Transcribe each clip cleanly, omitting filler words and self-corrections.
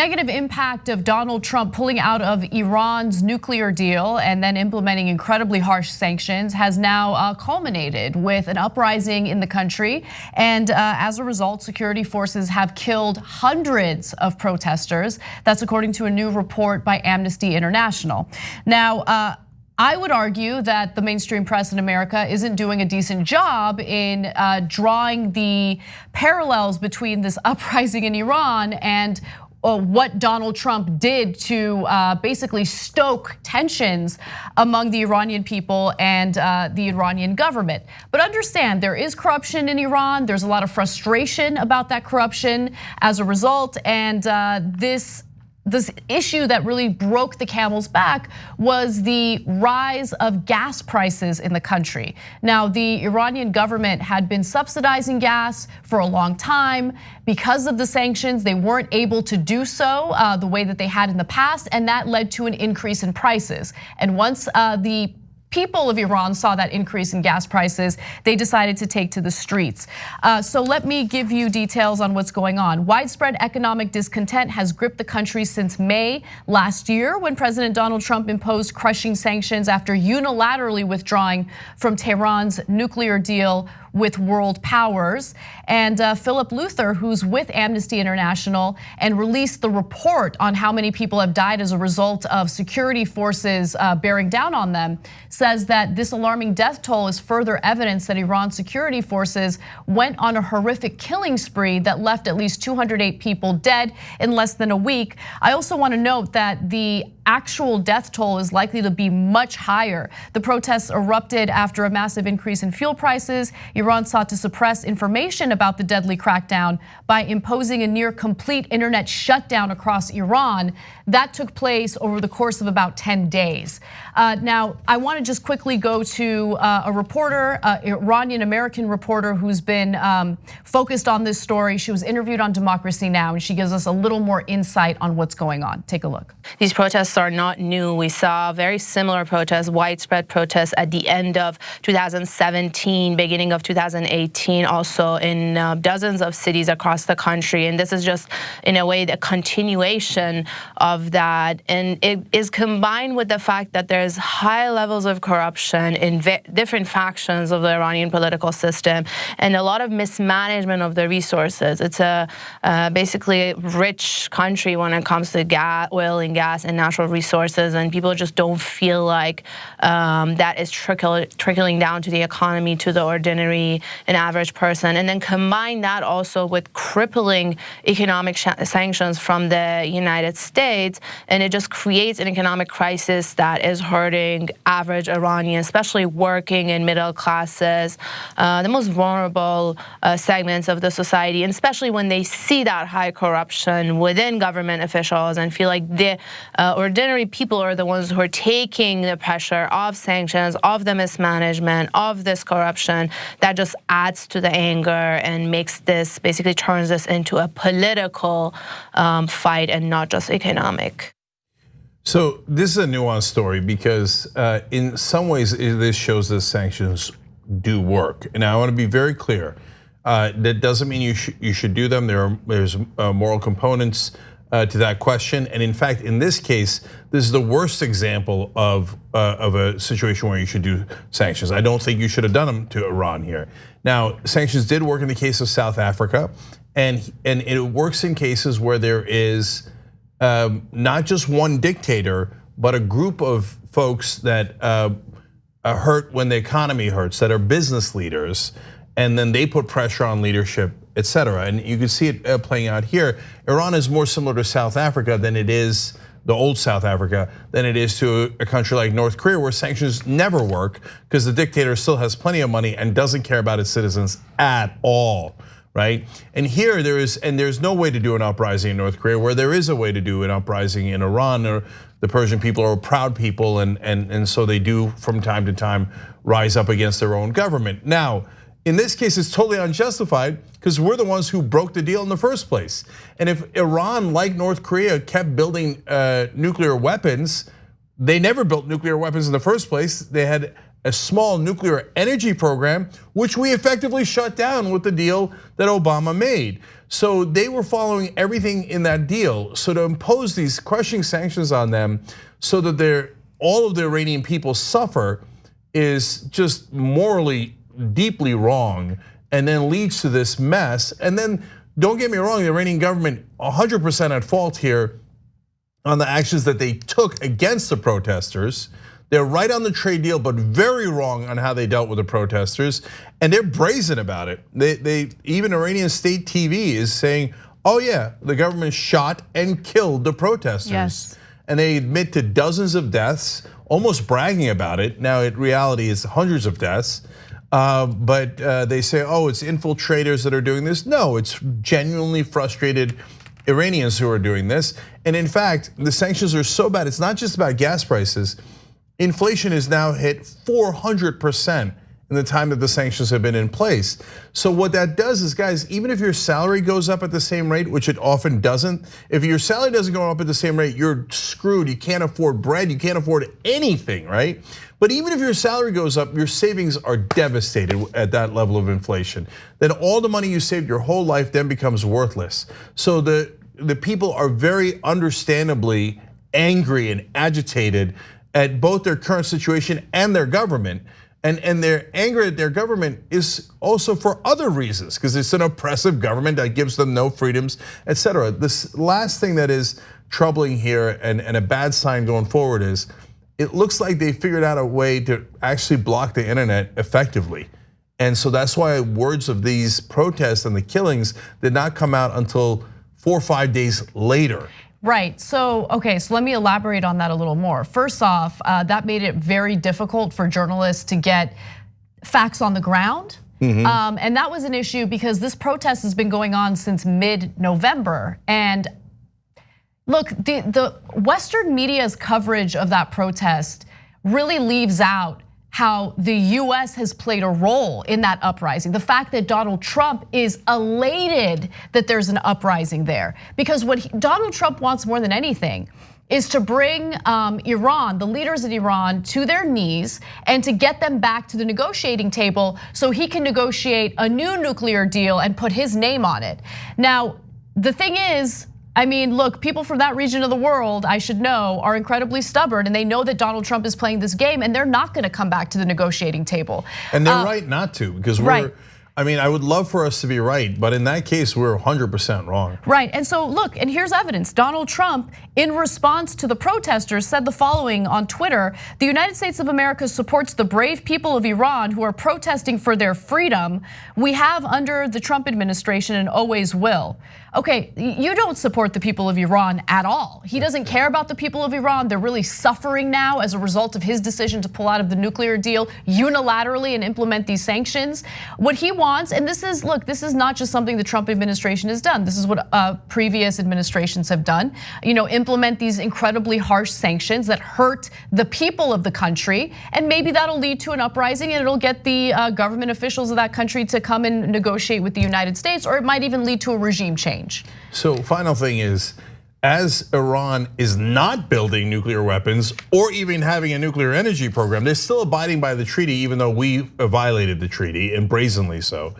negative impact of Donald Trump pulling out of Iran's nuclear deal and then implementing incredibly harsh sanctions has now culminated with an uprising in the country. And as a result, security forces have killed hundreds of protesters. That's according to a new report by Amnesty International. Now, I would argue that the mainstream press in America isn't doing a decent job in drawing the parallels between this uprising in Iran and what Donald Trump did to basically stoke tensions among the Iranian people and the Iranian government. But understand, there is corruption in Iran. There's a lot of frustration about that corruption as a result, and this issue that really broke the camel's back was the rise of gas prices in the country. Now, the Iranian government had been subsidizing gas for a long time. Because of the sanctions, they weren't able to do so the way that they had in the past, and that led to an increase in prices. And once the people of Iran saw that increase in gas prices, they decided to take to the streets. So let me give you details on what's going on. Widespread economic discontent has gripped the country since May last year, when President Donald Trump imposed crushing sanctions after unilaterally withdrawing from Tehran's nuclear deal with world powers. And Philip Luther, who's with Amnesty International and released the report on how many people have died as a result of security forces bearing down on them, says that this alarming death toll is further evidence that Iran's security forces went on a horrific killing spree that left at least 208 people dead in less than a week. I also want to note that the actual death toll is likely to be much higher. The protests erupted after a massive increase in fuel prices. Iran sought to suppress information about the deadly crackdown by imposing a near complete internet shutdown across Iran. That took place over the course of about 10 days. Now, I want to just quickly go to a reporter, Iranian-American reporter who's been focused on this story. She was interviewed on Democracy Now! And she gives us a little more insight on what's going on. Take a look. These protests are not new. We saw very similar protests, widespread protests at the end of 2017, beginning of 2018, also in dozens of cities across the country. And this is just, in a way, the continuation of that. And it is combined with the fact that there's high levels of corruption in different factions of the Iranian political system and a lot of mismanagement of the resources. It's a basically rich country when it comes to oil and gas and natural resources, and people just don't feel like that is trickling down to the economy, to the ordinary and average person. And then combine that also with crippling economic sanctions from the United States, and it just creates an economic crisis that is hurting average Iranians, especially working and middle classes, the most vulnerable segments of the society, and especially when they see that high corruption within government officials and feel like the ordinary people are the ones who are taking the pressure of sanctions, of the mismanagement, of this corruption. That just adds to the anger and makes this, basically turns this into a political fight and not just economic. So this is a nuanced story because in some ways this shows that sanctions do work. And I want to be very clear. That doesn't mean you should do them. There's moral components to that question. And in fact, in this case, this is the worst example of a situation where you should do sanctions. I don't think you should have done them to Iran here. Now, sanctions did work in the case of South Africa, and it works in cases where there is not just one dictator, but a group of folks that hurt when the economy hurts, that are business leaders, and then they put pressure on leadership, et cetera. And you can see it playing out here. Iran is more similar to South Africa than it is the old South Africa, than it is to a country like North Korea, where sanctions never work because the dictator still has plenty of money and doesn't care about its citizens at all, right? And here there's no way to do an uprising in North Korea, where there is a way to do an uprising in Iran. Or the Persian people are proud people, and so they do from time to time rise up against their own government. Now, in this case, it's totally unjustified because we're the ones who broke the deal in the first place. And if Iran, like North Korea, kept building nuclear weapons, they never built nuclear weapons in the first place. They had a small nuclear energy program, which we effectively shut down with the deal that Obama made. So they were following everything in that deal. So to impose these crushing sanctions on them so that all of the Iranian people suffer is just morally deeply wrong, and then leads to this mess. And then don't get me wrong, the Iranian government 100% at fault here on the actions that they took against the protesters. They're right on the trade deal, but very wrong on how they dealt with the protesters, and they're brazen about it. Even Iranian state TV is saying, "Oh yeah, the government shot and killed the protesters." Yes. And they admit to dozens of deaths, almost bragging about it. Now, in reality, it's hundreds of deaths. But they say, "Oh, it's infiltrators that are doing this." No, it's genuinely frustrated Iranians who are doing this. And in fact, the sanctions are so bad. It's not just about gas prices. Inflation has now hit 400% in the time that the sanctions have been in place. So what that does is, guys, even if your salary goes up at the same rate, which it often doesn't, if your salary doesn't go up at the same rate, you're screwed. You can't afford bread, you can't afford anything, right? But even if your salary goes up, your savings are devastated at that level of inflation. Then all the money you saved your whole life then becomes worthless. So the people are very understandably angry and agitated at both their current situation and their government. And their anger at their government is also for other reasons, because it's an oppressive government that gives them no freedoms, etc. This last thing that is troubling here and a bad sign going forward is, it looks like they figured out a way to actually block the internet effectively. And so that's why words of these protests and the killings did not come out until 4 or 5 days later. Right, so okay, so let me elaborate on that a little more. First off, that made it very difficult for journalists to get facts on the ground. And that was an issue because this protest has been going on since mid-November. And look, the Western media's coverage of that protest really leaves out how the US has played a role in that uprising. The fact that Donald Trump is elated that there's an uprising there. Because what Donald Trump wants more than anything is to bring Iran, the leaders in Iran, to their knees and to get them back to the negotiating table so he can negotiate a new nuclear deal and put his name on it. Now, the thing is, I mean, look, people from that region of the world, I should know, are incredibly stubborn, and they know that Donald Trump is playing this game, and they're not gonna come back to the negotiating table. And they're right not to, because I mean, I would love for us to be right, but in that case, we're 100% wrong. Right, and so look, and here's evidence. Donald Trump, in response to the protesters, said the following on Twitter: "The United States of America supports the brave people of Iran who are protesting for their freedom. We have under the Trump administration and always will." Okay, you don't support the people of Iran at all. He doesn't care about the people of Iran. They're really suffering now as a result of his decision to pull out of the nuclear deal unilaterally and implement these sanctions. What he wants, and this is, look, this is not just something the Trump administration has done. This is what previous administrations have done. Implement these incredibly harsh sanctions that hurt the people of the country, and maybe that'll lead to an uprising and it'll get the government officials of that country to come and negotiate with the United States, or it might even lead to a regime change. So final thing is, as Iran is not building nuclear weapons or even having a nuclear energy program, they're still abiding by the treaty, even though we violated the treaty, and brazenly so.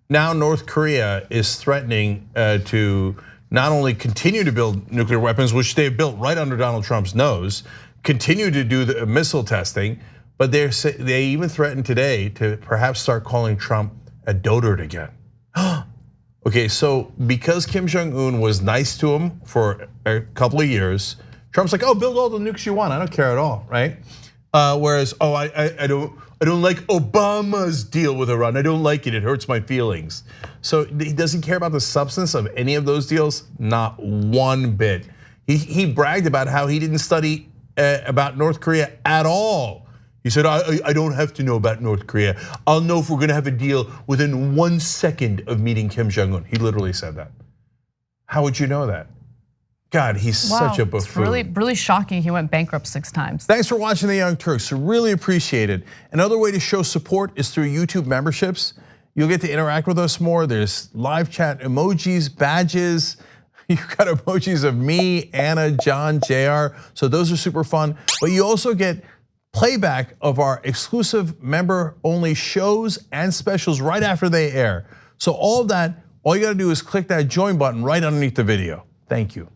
Now North Korea is threatening to not only continue to build nuclear weapons, which they've built right under Donald Trump's nose, continue to do the missile testing, but they even threatened today to perhaps start calling Trump a dotard again. Okay, so because Kim Jong-un was nice to him for a couple of years, Trump's like, "Oh, build all the nukes you want. I don't care at all," right? Whereas, "Oh, I don't like Obama's deal with Iran. I don't like it. It hurts my feelings." So does he care about the substance of any of those deals? Not one bit. He bragged about how he didn't study about North Korea at all. He said, "I don't have to know about North Korea. I'll know if we're gonna have a deal within 1 second of meeting Kim Jong-un." He literally said that. How would you know that? God, he's such a buffoon. It's really shocking he went bankrupt 6 times. Thanks for watching The Young Turks, really appreciate it. Another way to show support is through YouTube memberships. You'll get to interact with us more. There's live chat emojis, badges. You've got emojis of me, Anna, John, JR. So those are super fun. But you also get playback of our exclusive member-only shows and specials right after they air. So all of that, all you gotta do is click that join button right underneath the video. Thank you.